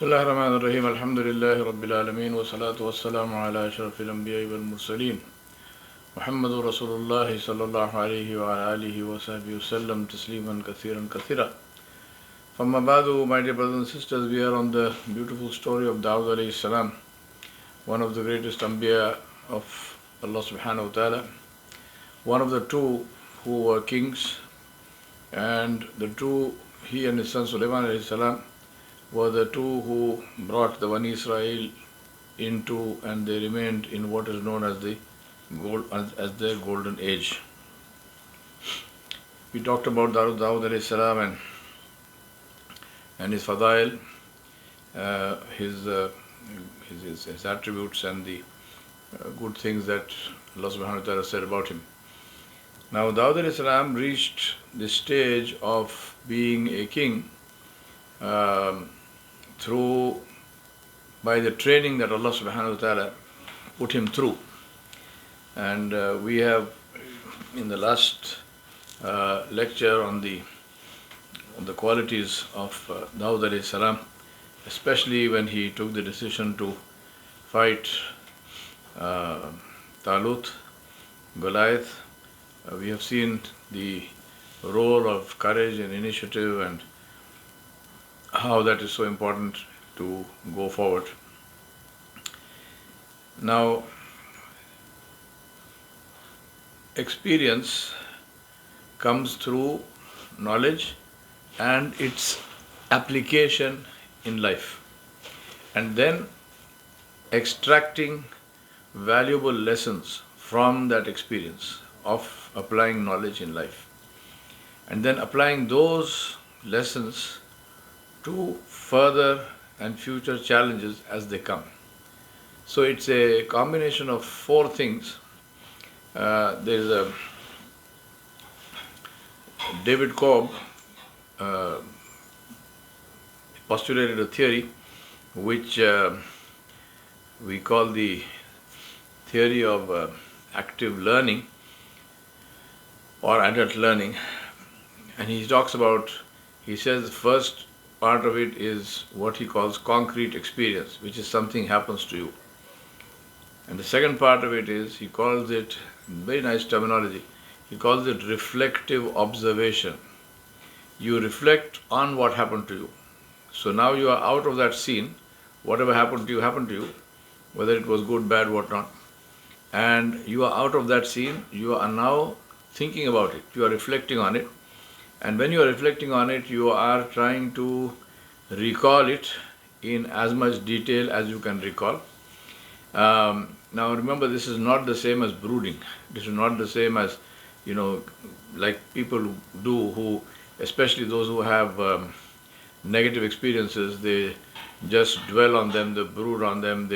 Bismillah ar-Rahman ar-Rahim. Alhamdulillahi Rabbil Alameen. Wa salatu wa salamu ala ashrafil anbiya wal mursaleen. Muhammadur Rasulullah sallallahu alayhi wa alihi wa sahbihi wa sallam tasliman kathiran kathira. From Abadu, my dear brothers and sisters, we are on the beautiful story of Dawud alayhi salam, one of the greatest Anbiya of Allah subhanahu wa ta'ala, one of the two who were kings, and the two, he and his son Sulaiman alayhi salam, were the two who brought the Bani Israel into, and they remained in what is known as the their golden age. We talked about Dawud alayhi salam and his fadail, his attributes and the good things that Allah subhanahu wa ta'ala said about him. Now Dawud alayhi salam reached the stage of being a king by the training that Allah subhanahu wa ta'ala put him through. And we have in the last lecture on the qualities of Dawud alayhi salam, especially when he took the decision to fight Talut, Goliath. We have seen the role of courage and initiative and how that is so important to go forward. Now, experience comes through knowledge and its application in life, and then extracting valuable lessons from that experience of applying knowledge in life, and then applying those lessons to further and future challenges as they come. So it's a combination of four things. There is a David Cobb postulated a theory which we call the theory of active learning or adult learning, and he says the first part of it is what he calls concrete experience, which is something happens to you. And the second part of it is, he calls it, very nice terminology, he calls it reflective observation. You reflect on what happened to you. So now you are out of that scene, whatever happened to you, whether it was good, bad, whatnot, and you are out of that scene, you are now thinking about it, you are reflecting on it. And when you are reflecting on it, you are trying to recall it in as much detail as you can recall. Now remember, this is not the same as brooding. This is not the same as, like people do who, especially those who have negative experiences, they just dwell on them, they brood on them,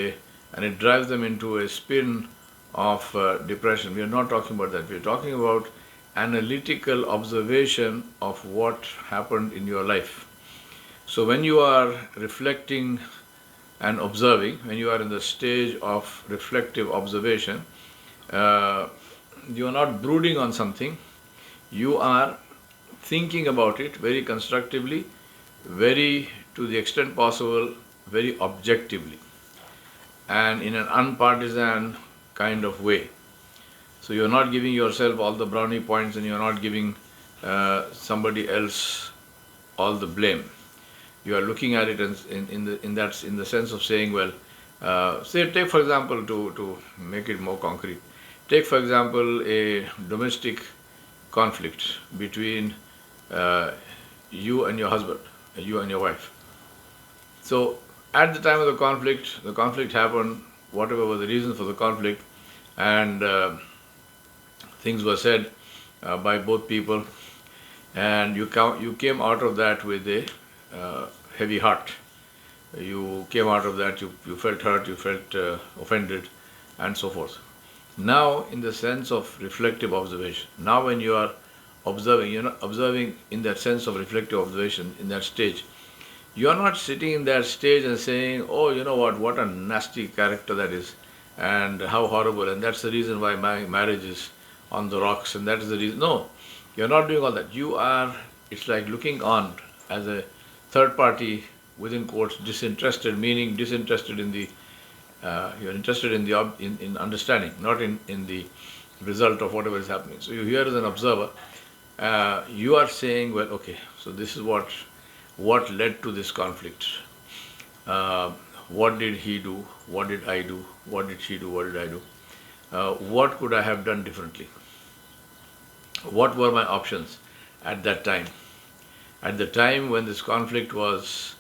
and it drives them into a spin of depression. We are not talking about that. We are talking about analytical observation of what happened in your life. So when you are reflecting and observing, when you are in the stage of reflective observation, you are not brooding on something, you are thinking about it very constructively, very, to the extent possible, very objectively, and in an unpartisan kind of way. So you're not giving yourself all the brownie points, and you're not giving somebody else all the blame. You are looking at it in the sense of saying, well, take for example, to make it more concrete, take for example a domestic conflict between you and your husband, you and your wife. So at the time of the conflict happened, whatever was the reason for the conflict, and things were said by both people, and you came out of that with a heavy heart. You came out of that, you felt hurt, you felt offended, and so forth. Now, in the sense of reflective observation, now when you are observing, you're not observing in that sense of reflective observation, in that stage. You are not sitting in that stage and saying, oh, you know what a nasty character that is, and how horrible, and that's the reason why my marriage is on the rocks, and that is the reason. No, you're not doing all that. It's like looking on as a third party within quotes, disinterested, meaning disinterested in the, you're interested in the in understanding, not in the result of whatever is happening. So you here as an observer, you are saying, well, okay, so this is what led to this conflict. What did he do? What did I do? What did she do? What did I do? What could I have done differently? What were my options at that time? At the time when this conflict was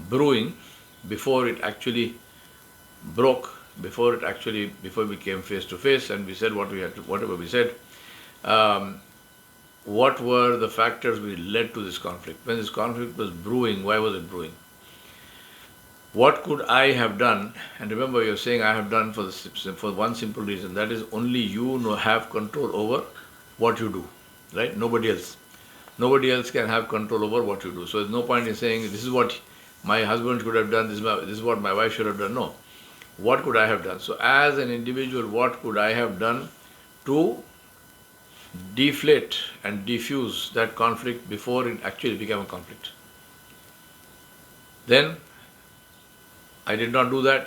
brewing, before it actually broke, before we came face to face and we said whatever we said, what were the factors which led to this conflict? When this conflict was brewing, why was it brewing? What could I have done? And remember, you're saying I have done for one simple reason, that is only you have control over what you do, right? Nobody else. Nobody else can have control over what you do. So there's no point in saying, this is what my husband should have done, this is what my wife should have done. No. What could I have done? So as an individual, what could I have done to deflate and diffuse that conflict before it actually became a conflict? Then I did not do that,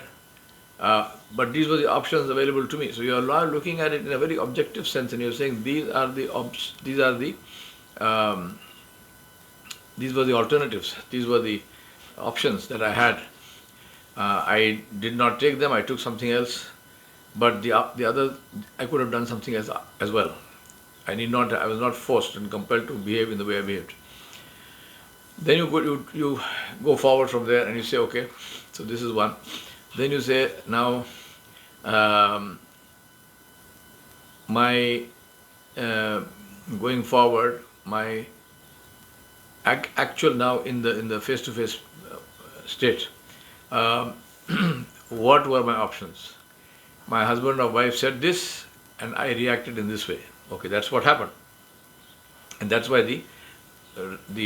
but these were the options available to me. So you are now looking at it in a very objective sense, and you're saying these were the alternatives. These were the options that I had. I did not take them. I took something else, but the other, I could have done something else as well. I was not forced and compelled to behave in the way I behaved. Then you go forward from there and you say, okay, so this is one. Then you say, now going forward, my actual now in the face-to-face state, what were my options? My husband or wife said this and I reacted in this way. Okay, that's what happened. And that's why the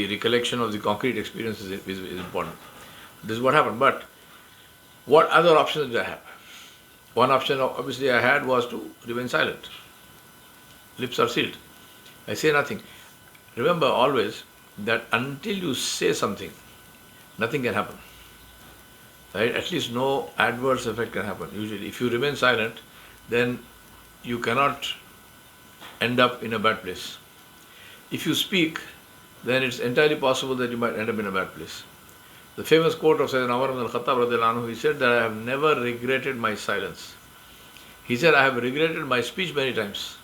recollection of the concrete experience is important. This is what happened. But what other options did I have? One option obviously I had was to remain silent. Lips are sealed. I say nothing. Remember always that until you say something, nothing can happen. Right? At least no adverse effect can happen. Usually, if you remain silent, then you cannot end up in a bad place. If you speak, then it's entirely possible that you might end up in a bad place. The famous quote of Sayyidina Umar ibn al-Khattab, he said that I have never regretted my silence. He said, I have regretted my speech many times.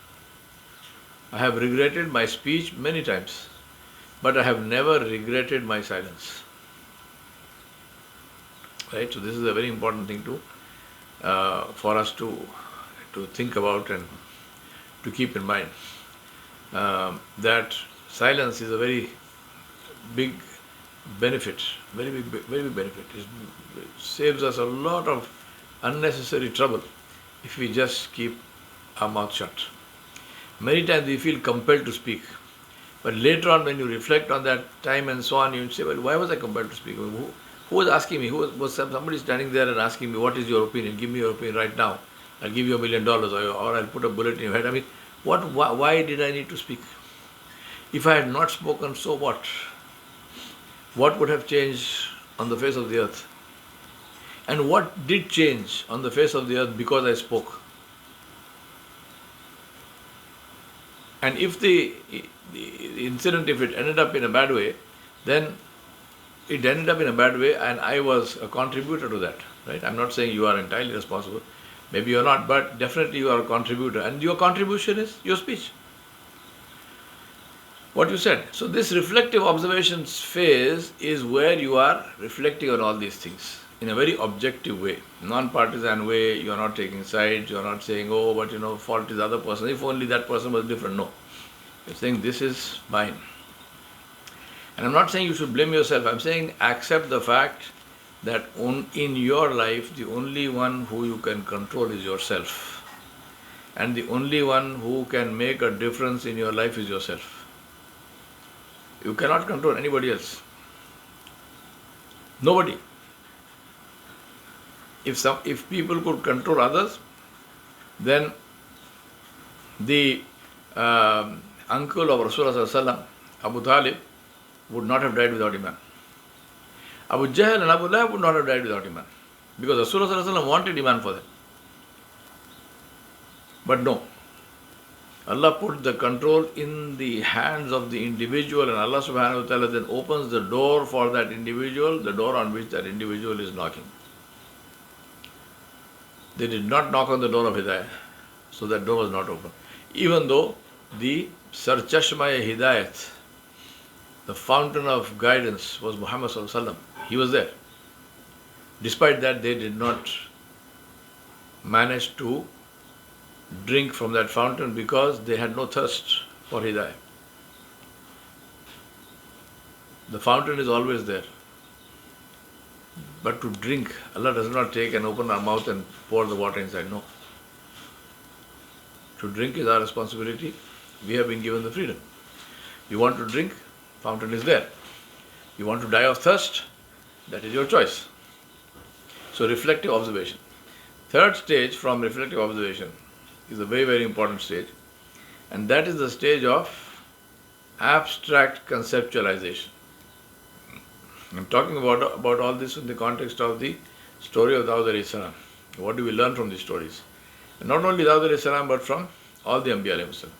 I have regretted my speech many times, but I have never regretted my silence. Right? So this is a very important thing for us to think about and to keep in mind. That silence is a very big benefit, very big benefit. It saves us a lot of unnecessary trouble if we just keep our mouth shut. Many times we feel compelled to speak, but later on when you reflect on that time and so on, you say, well, why was I compelled to speak? Who was asking me? Was somebody standing there and asking me, what is your opinion? Give me your opinion right now. I'll give you $1 million or I'll put a bullet in your head. I mean, why did I need to speak? If I had not spoken, so what? What would have changed on the face of the earth? And what did change on the face of the earth because I spoke? And if the incident, if it ended up in a bad way, then it ended up in a bad way and I was a contributor to that. Right? I'm not saying you are entirely responsible. Maybe you're not, but definitely you are a contributor. And your contribution is your speech. What you said. So this reflective observations phase is where you are reflecting on all these things in a very objective way, non-partisan way. You are not taking sides. You are not saying, oh, but fault is the other person. If only that person was different. No. You're saying this is mine. And I'm not saying you should blame yourself. I'm saying accept the fact that in your life, the only one who you can control is yourself. And the only one who can make a difference in your life is yourself. You cannot control anybody else. Nobody. If people could control others, then the uncle of Rasulullah, Abu Talib, would not have died without Iman. Abu Jahl and Abu Lahab would not have died without Iman. Because Rasulullah wanted Iman for them. But no. Allah put the control in the hands of the individual, and Allah subhanahu wa ta'ala then opens the door for that individual, the door on which that individual is knocking. They did not knock on the door of Hidayah, so that door was not open. Even though the Sarchashmaya Hidayat, the fountain of guidance, was Muhammad sallallahu alaihi wasallam. He was there. Despite that, they did not manage to drink from that fountain because they had no thirst for Hidayah. The fountain is always there. But to drink, Allah does not take and open our mouth and pour the water inside. No. To drink is our responsibility. We have been given the freedom. You want to drink, fountain is there. You want to die of thirst, that is your choice. So reflective observation. Third stage from reflective observation is a very, very important stage, and that is the stage of abstract conceptualization. I'm talking about all this in the context of the story of Dawud alayhi salam. What do we learn from these stories? And not only Dawud alayhi salam, but from all the Anbiya alayhi salam.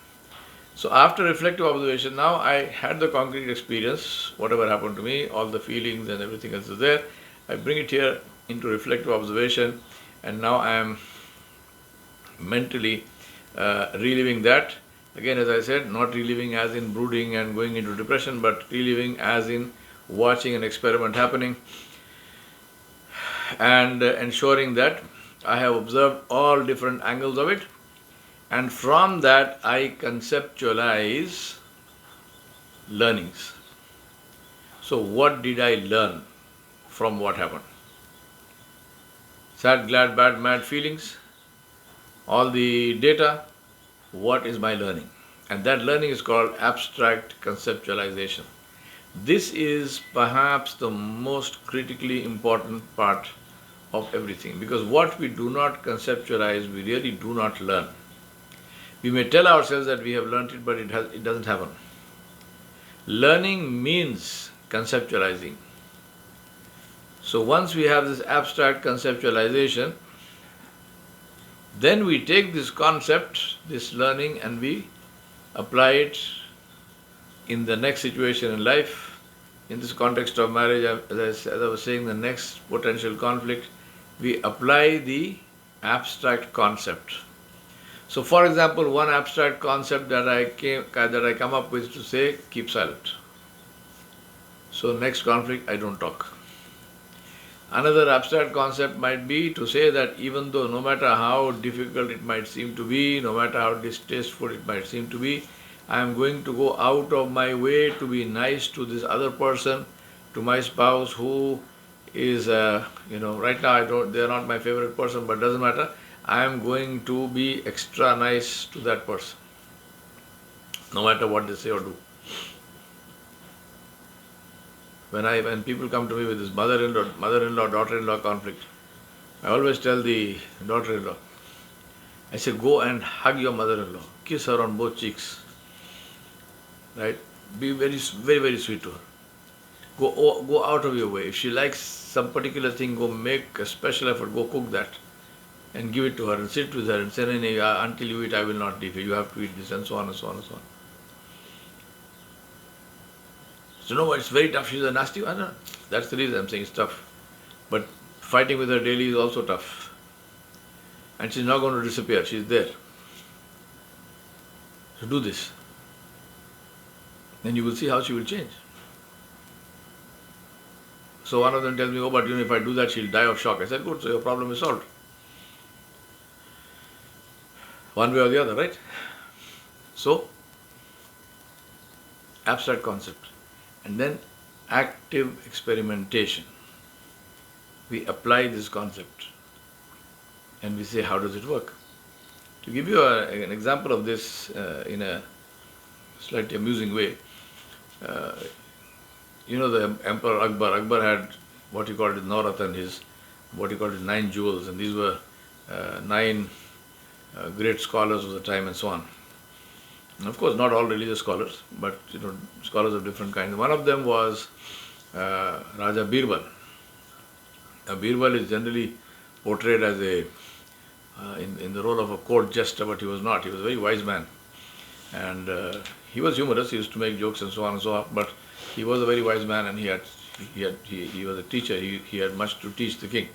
So after reflective observation, now I had the concrete experience, whatever happened to me, all the feelings and everything else is there. I bring it here into reflective observation, and now I am mentally reliving that. Again, as I said, not reliving as in brooding and going into depression, but reliving as in watching an experiment happening and ensuring that I have observed all different angles of it, and from that I conceptualize learnings. So what did I learn from what happened? Sad, glad, bad, mad feelings, all the data, what is my learning? And that learning is called abstract conceptualization. This is perhaps the most critically important part of everything, because what we do not conceptualize, we really do not learn. We may tell ourselves that we have learned it, but it doesn't happen. Learning means conceptualizing. So once we have this abstract conceptualization, then we take this concept, this learning, and we apply it in the next situation in life. In this context of marriage, as I was saying, the next potential conflict, we apply the abstract concept. So for example, one abstract concept that I come up with to say, keep silent. So next conflict, I don't talk. Another abstract concept might be to say that even though no matter how difficult it might seem to be, no matter how distasteful it might seem to be, I am going to go out of my way to be nice to this other person, to my spouse who is, right now they are not my favorite person, but doesn't matter. I am going to be extra nice to that person, no matter what they say or do. When people come to me with this mother-in-law, daughter-in-law conflict, I always tell the daughter-in-law, I say, go and hug your mother-in-law, kiss her on both cheeks, right? Be very, very, very sweet to her. Go out of your way. If she likes some particular thing, go make a special effort, go cook that and give it to her and sit with her and say, until you eat, I will not leave you. You have to eat this, and so on and so on and so on. So, no, it's very tough. She's a nasty one. That's the reason I'm saying it's tough. But fighting with her daily is also tough. And she's not going to disappear. She's there. So do this. Then you will see how she will change. So one of them tells me, oh, but if I do that, she'll die of shock. I said, good, so your problem is solved. One way or the other, right? So, abstract concept. And then active experimentation. We apply this concept and we say, how does it work? To give you an example of this in a slightly amusing way, the Emperor Akbar had what he called his Navratan, what he called his 9 jewels, and these were 9 great scholars of the time and so on. And of course, not all religious scholars, but scholars of different kinds. One of them was Raja Birbal. Birbal is generally portrayed as in the role of a court jester, but he was not. He was a very wise man, and he was humorous. He used to make jokes and so on and so on. But he was a very wise man, and he was a teacher. He had much to teach the king.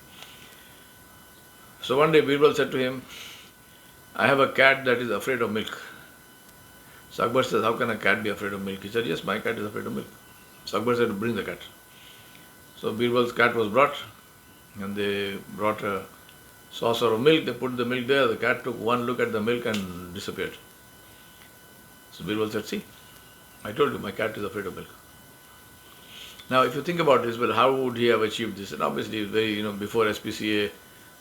So one day Birbal said to him, "I have a cat that is afraid of milk." So Akbar says, "How can a cat be afraid of milk?" He said, "Yes, my cat is afraid of milk." So Akbar said, "Bring the cat." So Birbal's cat was brought, and they brought a saucer of milk. They put the milk there. The cat took one look at the milk and disappeared. So Birbal said, "See, I told you, my cat is afraid of milk." Now, if you think about this, well, how would he have achieved this? And obviously, very, before SPCA,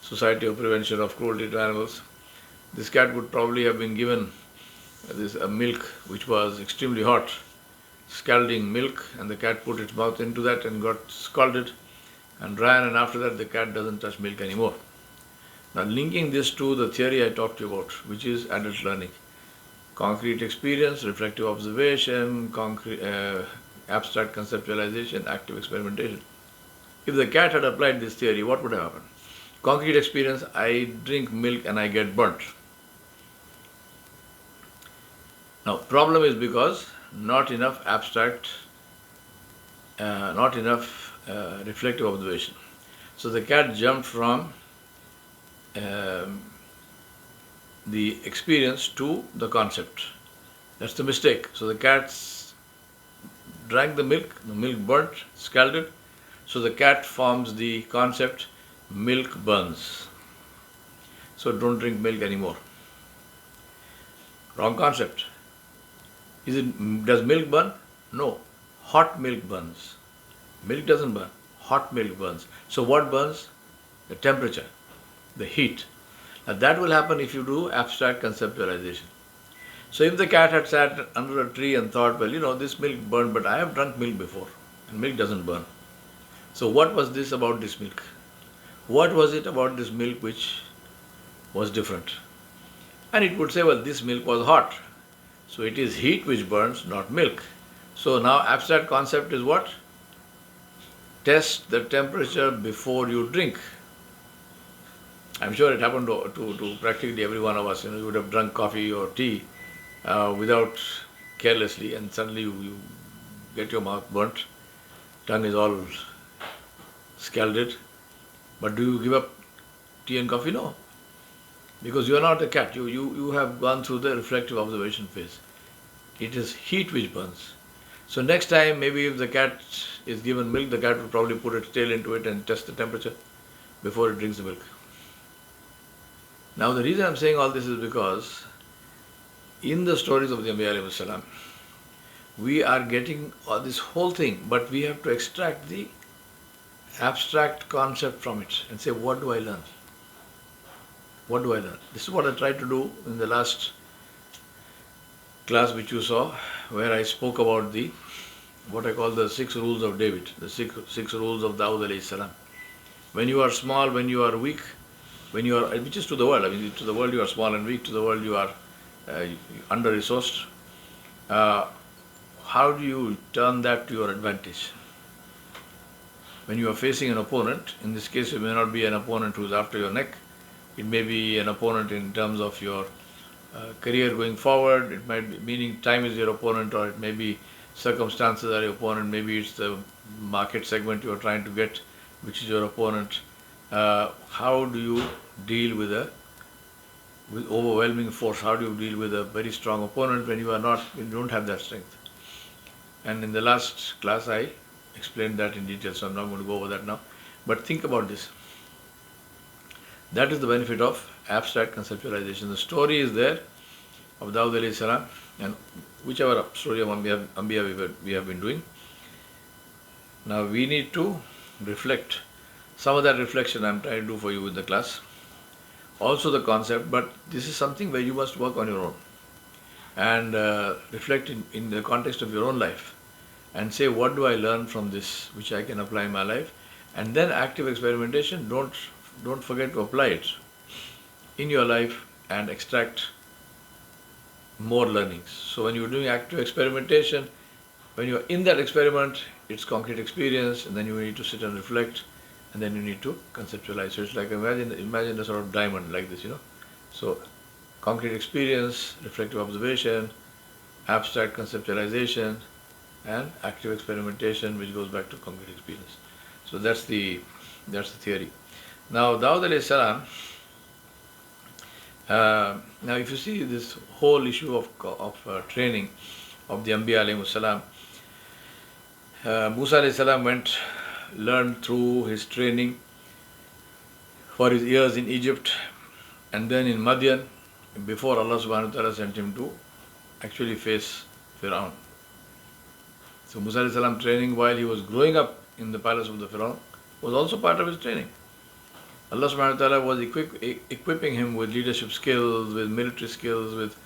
Society of Prevention of Cruelty to Animals, this cat would probably have been given this milk which was extremely hot, scalding milk, and the cat put its mouth into that and got scalded and ran, and after that the cat doesn't touch milk anymore. Now, linking this to the theory I talked to you about, which is adult learning, concrete experience, reflective observation, abstract conceptualization, active experimentation. If the cat had applied this theory, what would have happened? Concrete experience, I drink milk and I get burnt. Now, problem is because not enough abstract, not enough reflective observation. So the cat jumped from the experience to the concept. That's the mistake. So the cat drank the milk burnt, scalded. So the cat forms the concept, milk burns. So don't drink milk anymore. Wrong concept. Does milk burn? No. Hot milk burns. Milk doesn't burn. Hot milk burns. So what burns? The temperature, the heat. Now that will happen if you do abstract conceptualization. So if the cat had sat under a tree and thought, well, this milk burned, but I have drunk milk before, and milk doesn't burn. So what was this about this milk? What was it about this milk which was different? And it would say, well, this milk was hot. So it is heat which burns, not milk. So now abstract concept is what? Test the temperature before you drink. I'm sure it happened to practically every one of us. You would have drunk coffee or tea without carelessly, and suddenly you get your mouth burnt, tongue is all scalded. But do you give up tea and coffee? No. Because you are not a cat. You have gone through the reflective observation phase. It is heat which burns. So next time, maybe if the cat is given milk, the cat will probably put its tail into it and test the temperature before it drinks the milk. Now the reason I'm saying all this is because in the stories of the Anbiya, we are getting this whole thing, but we have to extract the abstract concept from it and say, what do I learn? What do I learn? This is what I tried to do in the last class which you saw, where I spoke about what I call the 6 rules of David, the six rules of Dawud alayhi salam. When you are small, when you are weak, which is to the world, to the world you are small and weak, to the world you are under-resourced. How do you turn that to your advantage? When you are facing an opponent, in this case it may not be an opponent who is after your neck, it may be an opponent in terms of your career going forward, it might be meaning time is your opponent, or it may be circumstances are your opponent, maybe it's the market segment you are trying to get, which is your opponent. How do you deal with overwhelming force? How do you deal with a very strong opponent when you don't have that strength? And in the last class I explained that in detail, so I'm not going to go over that now. But think about this. That is the benefit of abstract conceptualization. The story is there of Dawud alayhi salam, and whichever story of Anbiya we have been doing. Now we need to reflect. Some of that reflection I'm trying to do for you in the class. Also the concept, but this is something where you must work on your own and reflect in the context of your own life and say, what do I learn from this which I can apply in my life? And then active experimentation, don't forget to apply it in your life and extract more learnings. So when you're doing active experimentation, when you're in that experiment, it's concrete experience, and then you need to sit and reflect and then you need to conceptualize. So it's like imagine a sort of diamond like this, So concrete experience, reflective observation, abstract conceptualization, and active experimentation, which goes back to concrete experience. So that's the theory. Now Dawud alayhi salam. Now, if you see this whole issue of training of the Anbiya alayhi salam, Musa alayhi salam learned through his training for his years in Egypt and then in Madian before Allah subhanahu wa ta'ala sent him to actually face Fir'aun. So Musa alayhi salam training while he was growing up in the palace of the Fir'aun was also part of his training. Allah subhanahu wa ta'ala was equipping him with leadership skills, with military skills, with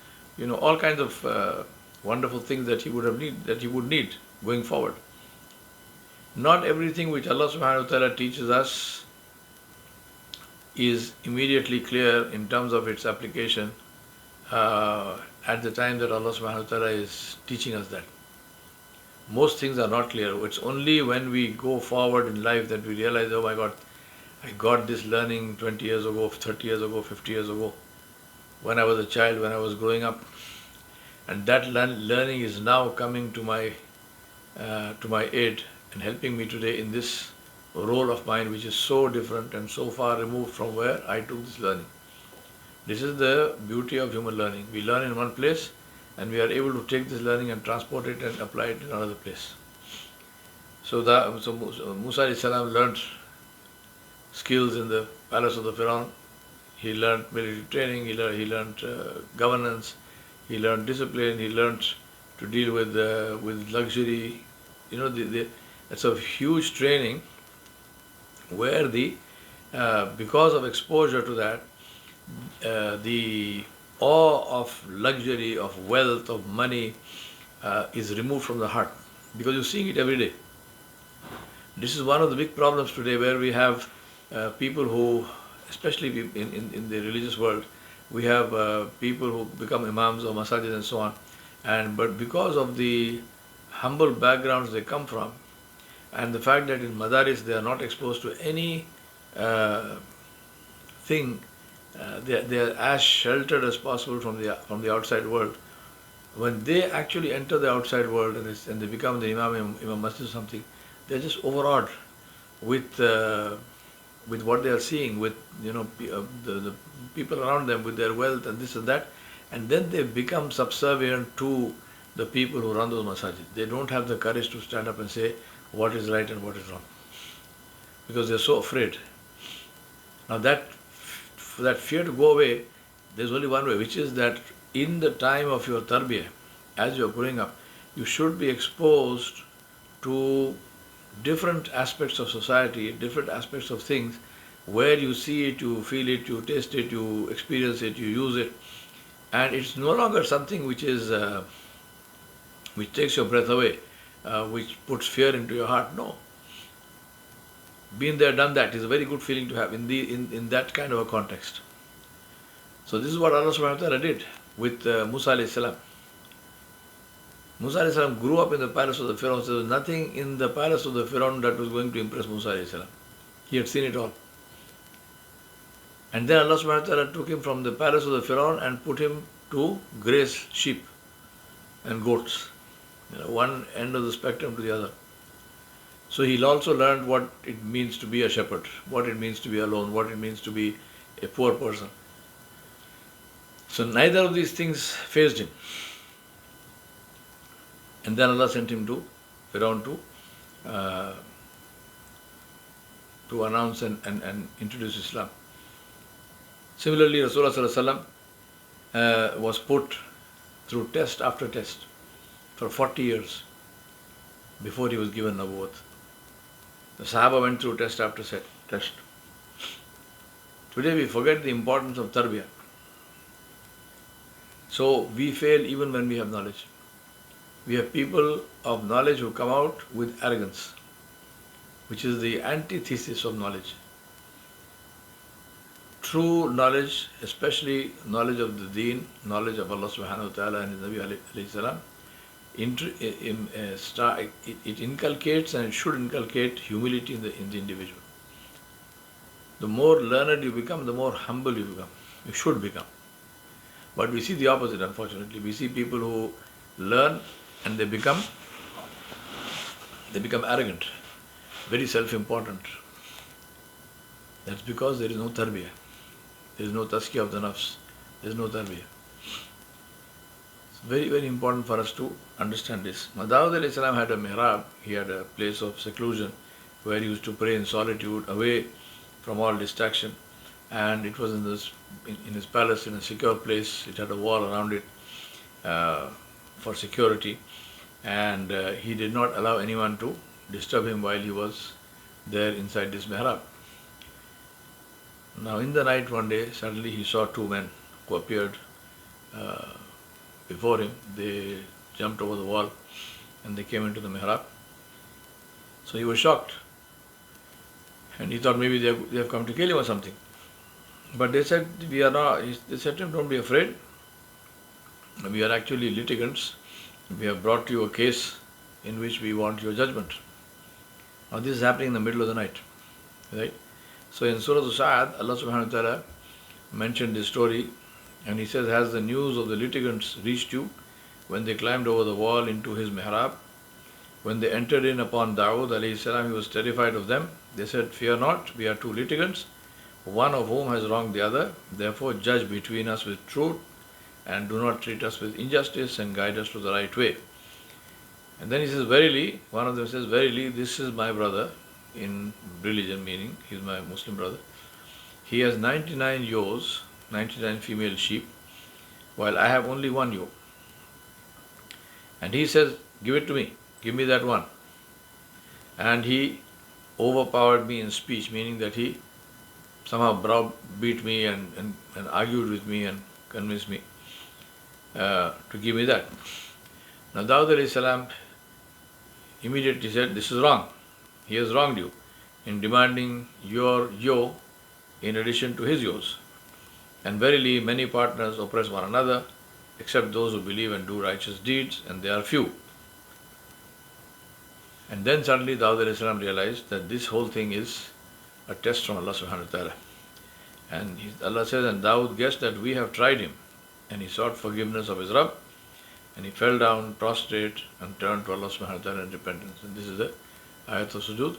all kinds of wonderful things that he would need going forward. Not everything which Allah subhanahu wa ta'ala teaches us is immediately clear in terms of its application at the time that Allah subhanahu wa ta'ala is teaching us that. Most things are not clear. It's only when we go forward in life that we realize, oh my God, I got this learning 20 years ago, 30 years ago, 50 years ago, when I was a child, when I was growing up. And that learning is now coming to my aid and helping me today in this role of mine, which is so different and so far removed from where I took this learning. This is the beauty of human learning. We learn in one place and we are able to take this learning and transport it and apply it in another place. So Musa alayhi salam learned skills in the palace of the Fir'aun. He learned military training, he learned governance, he learned discipline, he learned to deal with luxury. That's a huge training where because of exposure to that, the awe of luxury, of wealth, of money is removed from the heart because you're seeing it every day. This is one of the big problems today where we have people who, especially in the religious world, we have people who become imams or masajid and so on, but because of the humble backgrounds they come from, and the fact that in madaris they are not exposed to any thing, they are as sheltered as possible from the outside world. When they actually enter the outside world and they become the imam masjid or something, they are just overawed with what they are seeing, with the people around them, with their wealth and this and that, and then they become subservient to the people who run those masajid. They don't have the courage to stand up and say what is right and what is wrong, because they're so afraid. Now for that fear to go away, there's only one way, which is that in the time of your tarbiyah, as you're growing up, you should be exposed to different aspects of society, different aspects of things, where you see it, you feel it, you taste it, you experience it, you use it, and it's no longer something which takes your breath away, which puts fear into your heart. No. Been there, done that is a very good feeling to have in that kind of a context. So this is what Allah subhanahu wa ta'ala did with Musa alayhi salam. Musa alayhi salam grew up in the palace of the Pharaoh. So there was nothing in the palace of the Pharaoh that was going to impress Musa alayhi salam. He had seen it all. And then Allah subhanahu wa ta'ala took him from the palace of the Pharaoh and put him to graze sheep and goats. One end of the spectrum to the other. So he also learned what it means to be a shepherd, what it means to be alone, what it means to be a poor person. So neither of these things fazed him. And then Allah sent him to Fir'aun to announce and introduce Islam. Similarly, Rasulullah Sallallahu Alaihi Wasallam was put through test after test for 40 years before he was given Nabuwwat. The Sahaba went through test after test. Today we forget the importance of tarbiyah. So we fail even when we have knowledge. We have people of knowledge who come out with arrogance, which is the antithesis of knowledge. True knowledge, especially knowledge of the deen, knowledge of Allah subhanahu wa ta'ala and His Nabi alayhi salam, it inculcates and it should inculcate humility in the individual. The more learned you become, the more humble you become. You should become. But we see the opposite, unfortunately. We see people who learn and they become arrogant, very self-important. That's because there is no tarbiyah. There is no tazkiyah of the nafs. There is no tarbiyah. It's very, very important for us to understand this. Dawud alayhi salam had a mihrab. He had a place of seclusion where he used to pray in solitude, away from all distraction. And it was in his palace, in a secure place. It had a wall around it for security. And he did not allow anyone to disturb him while he was there inside this mihrab. Now in the night one day, suddenly he saw two men who appeared before him. They jumped over the wall and they came into the mihrab. So he was shocked. And he thought maybe they have come to kill him or something. But they said, we are not. They said to him, don't be afraid. We are actually litigants. We have brought you a case in which we want your judgment. Now this is happening in the middle of the night. Right? So in Surah Al-Sa'ad, Allah subhanahu wa ta'ala mentioned this story, and he says, has the news of the litigants reached you when they climbed over the wall into his mihrab? When they entered in upon Dawud alayhi salam, he was terrified of them. They said, fear not, we are two litigants, one of whom has wronged the other. Therefore judge between us with truth, and do not treat us with injustice, and guide us to the right way. And then he says, verily, one of them says, verily, this is my brother, in religion, meaning he is my Muslim brother. He has 99 ewes, 99 female sheep, while I have only one ewe. And he says, give it to me, give me that one. And he overpowered me in speech, meaning that he somehow browbeat me and argued with me and convinced me to give me that. Now Dawud alayhi salam immediately said, this is wrong. He has wronged you in demanding your ewe in addition to his ewes. And verily many partners oppress one another, except those who believe and do righteous deeds, and they are few. And then suddenly Dawud alayhi salam realized that this whole thing is a test from Allah subhanahu wa ta'ala. And Allah says, and Dawud guessed that we have tried him, and he sought forgiveness of his Rabb, and he fell down prostrate and turned to Allah subhanahu wa ta'ala in repentance. And this is the ayat of sujood,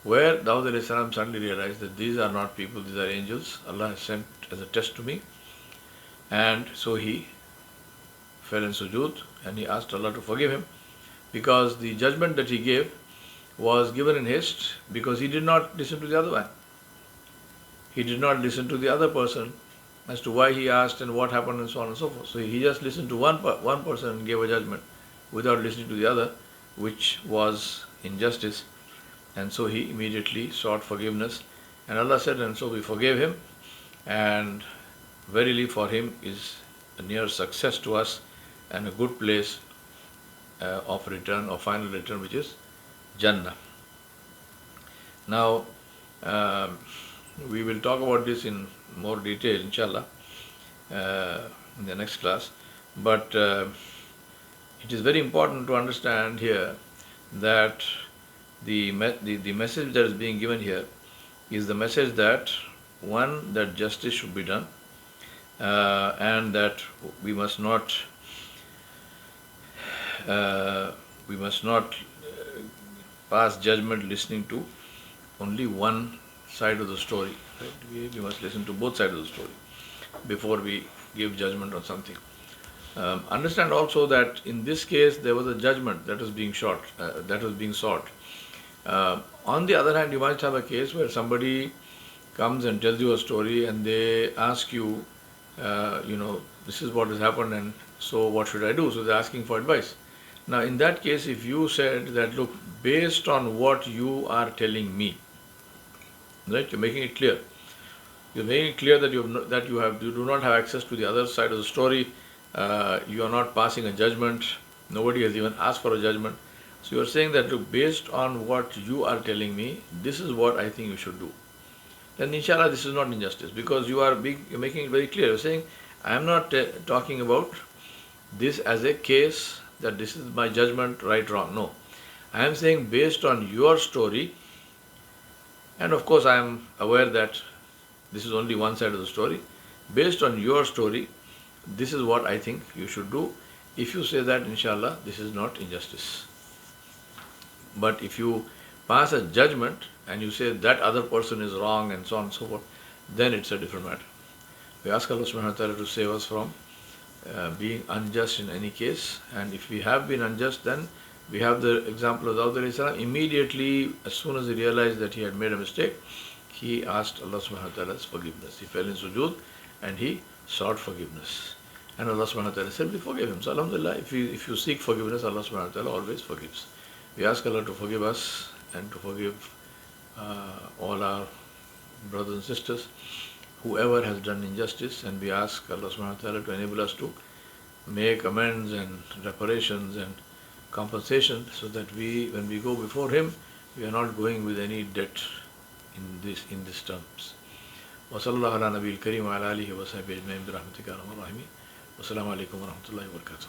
where Dawud alayhi salam suddenly realized that these are not people, these are angels. Allah has sent as a test to me. And so he fell in sujood and he asked Allah to forgive him, because the judgment that he gave was given in haste, because he did not listen to the other one. He did not listen to the other person as to why he asked and what happened and so on and so forth. So he just listened to one person and gave a judgment without listening to the other, which was injustice. And so he immediately sought forgiveness. And Allah said, and so we forgave him. And verily for him is a near success to us and a good place of return, or final return, which is Jannah. Now, we will talk about this in more detail, inshallah, in the next class. But it is very important to understand here that the message that is being given here is the message that, one, that justice should be done, and that we must not pass judgment listening to only one side of the story. Right? We must listen to both sides of the story before we give judgment on something. Understand also that in this case there was a judgment that was being sought. On the other hand, you might have a case where somebody comes and tells you a story and they ask you, this is what has happened, and so what should I do? So they're asking for advice. Now in that case, if you said that, look, based on what you are telling me, right, you're making it clear. You're making it clear that you do not have access to the other side of the story. You are not passing a judgment. Nobody has even asked for a judgment. So you are saying that, look, based on what you are telling me, this is what I think you should do. Then inshallah this is not injustice, because you're making it very clear. You're saying, I am not talking about this as a case that this is my judgment, right, wrong. No. I am saying based on your story, And of course, I am aware that this is only one side of the story. Based on your story, this is what I think you should do. If you say that, inshallah, this is not injustice. But if you pass a judgment and you say that other person is wrong and so on and so forth, then it's a different matter. We ask Allah subhanahu wa ta'ala to save us from being unjust in any case. And if we have been unjust, then we have the example of Dawud alayhi salam. Immediately, as soon as he realized that he had made a mistake, he asked Allah subhanahu wa ta'ala's forgiveness. He fell in sujood and he sought forgiveness. And Allah subhanahu wa ta'ala said, we forgive him. So alhamdulillah, if you seek forgiveness, Allah subhanahu wa ta'ala always forgives. We ask Allah to forgive us and to forgive all our brothers and sisters, whoever has done injustice, and we ask Allah subhanahu wa ta'ala to enable us to make amends and reparations and compensation, so that when we go before Him, we are not going with any debt in these terms. وصلى الله على نبي الكريم وعلى آله وصحبه أجمعين برحمتك يا أرحم الراحمين. والسلام عليكم ورحمة الله وبركاته.